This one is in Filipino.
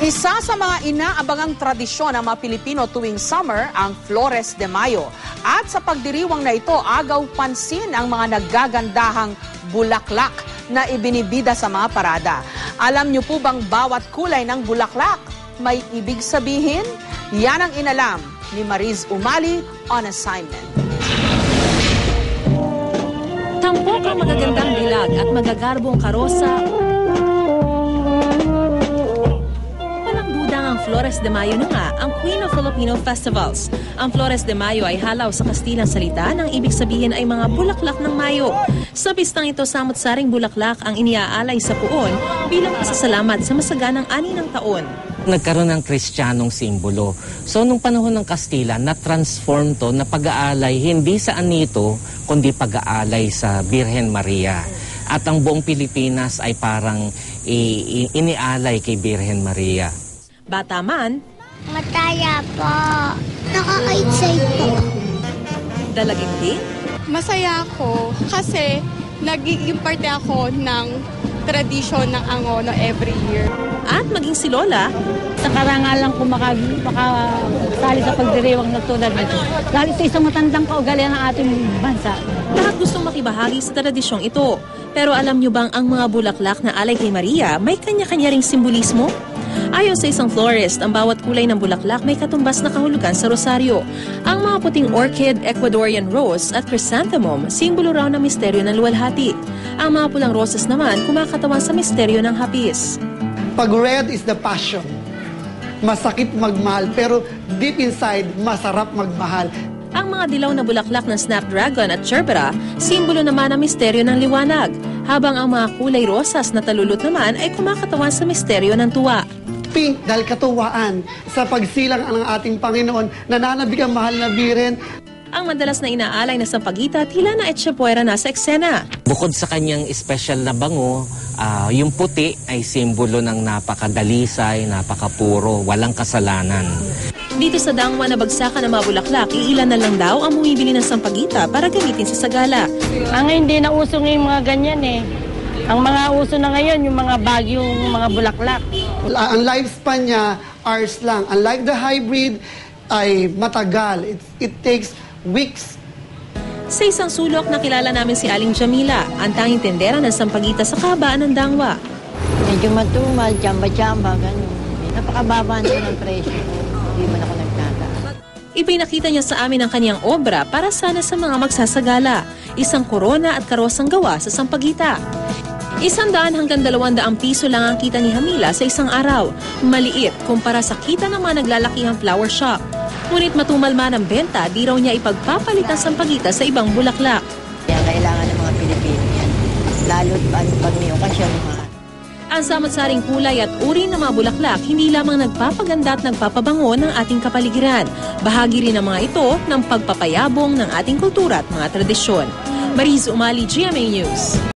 Isa sa mga inaabangang tradisyon ng mga Pilipino tuwing summer ang Flores de Mayo. At sa pagdiriwang na ito, agaw pansin ang mga naggagandahang bulaklak na ibinibida sa mga parada. Alam niyo po bang bawat kulay ng bulaklak may ibig sabihin? Yan ang inalam ni Mariz Umali on assignment. Tampok ang magagandang dilag at magagarbong karosa. Flores de Mayo na nga ang Queen of Filipino Festivals. Ang Flores de Mayo ay halaw sa Kastilang salita ng ibig sabihin ay mga bulaklak ng Mayo. Sa pistang ito, samot-saring bulaklak ang iniaalay sa puon bilang pasasalamat sa masaganang ani ng taon. Nagkaroon ng Kristiyanong simbolo. So, nung panahon ng Kastila, na-transform to na pag-aalay hindi sa anito, kundi pag-aalay sa Birhen Maria. At ang buong Pilipinas ay parang inialay kay Birhen Maria. Bata man, Mataya po. Nakaka-excite po. dalagindi, Masaya ako kasi nagiging parte ako ng tradisyon ng Angono every year. at maging si Lola, Sa karangalan ko makasali sa pagdiriwang na tulad nito. Dahil sa isang matandang kaugalian ng ating bansa. lahat gustong makibahagi sa tradisyong ito. Pero alam nyo bang ang mga bulaklak na alay kay Maria may kanya-kanya ring simbolismo? Ayon sa isang florist, ang bawat kulay ng bulaklak may katumbas na kahulugan sa rosaryo. Ang mga puting orchid, Ecuadorian rose at chrysanthemum, simbolo raw ng misteryo ng luwalhati. Ang mga pulang rosas naman kumakatawan sa misteryo ng hapis. Pag red is the passion. Masakit magmahal, pero deep inside, masarap magmahal. Ang mga dilaw na bulaklak ng snapdragon at gerbera, simbolo naman ng misteryo ng liwanag. Habang ang mga kulay rosas na talulot naman ay kumakatawan sa misteryo ng tuwa. Pink dahil katuwaan sa pagsilang ng ating Panginoon, nananabik ang mahal na Birhen. Ang madalas na inaalay na sampagita tila na etchepuera na sa eksena. Bukod sa kanyang espesyal na bango, yung puti ay simbolo ng napakadalisay, napakapuro, walang kasalanan. Dito sa Dangwa na bagsakan ng mga bulaklak, iilan na lang daw ang bumibili ng sampagita para gamitin sa sagala. Ang hindi na uso ng mga ganyan eh. Ang mga uso na ngayon, yung mga bagyong mga bulaklak. Ang lifespan niya, hours lang. Unlike the hybrid, ay matagal. It takes weeks. Sa isang sulok, nakilala namin si Aling Jamila, ang tanging tendera ng sampagita sa kahabaan ng Dangwa. Medyo matumal, jamba-jamba, gano'n. Napakababa na ng presyo. Hindi man ako nagtata. Ipinakita niya sa amin ang kanyang obra para sana sa mga magsasagala. Isang korona at karosang gawa sa sampagita. 100 hanggang 200 piso lang ang kita ni Jamila sa isang araw. Maliit kumpara sa kita ng mga naglalakihang flower shop. Ngunit matumal man ang benta, di raw niya ipagpapalit ang sampagita sa ibang bulaklak. Kaya kailangan ng mga Pilipino yan. Lalo't pag may okasyon mga. Ang samot-saring kulay at uri ng mga bulaklak hindi lamang nagpapaganda at nagpapabango ng ating kapaligiran. Bahagi rin ng mga ito ng pagpapayabong ng ating kultura at mga tradisyon. Mariz Umali, GMA News.